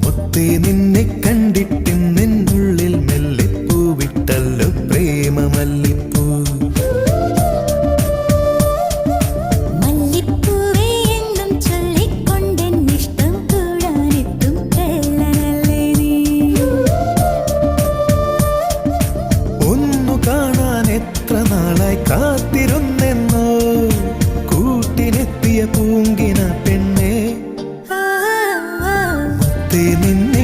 മുത്തേ നിന്നെ കണ്ടിട്ടും നിന്നുള്ളിൽ മെല്ലെ പൂവിട്ടല്ലോ പ്രേമമല്ലിപ്പൂ. മല്ലിപ്പൂവേ എന്നും ചൊല്ലിക്കൊണ്ടെന്നിഷ്ടം കൂടാനെത്തും കള്ളനല്ലേ നീ. ഒന്നു കാണാൻ എത്ര നാളായി കാത്തിരുന്നെന്നോ കൂട്ടിനെത്തിയ പൂങ്കിന പെണ്ണേ. മുത്തേ നിന്നെ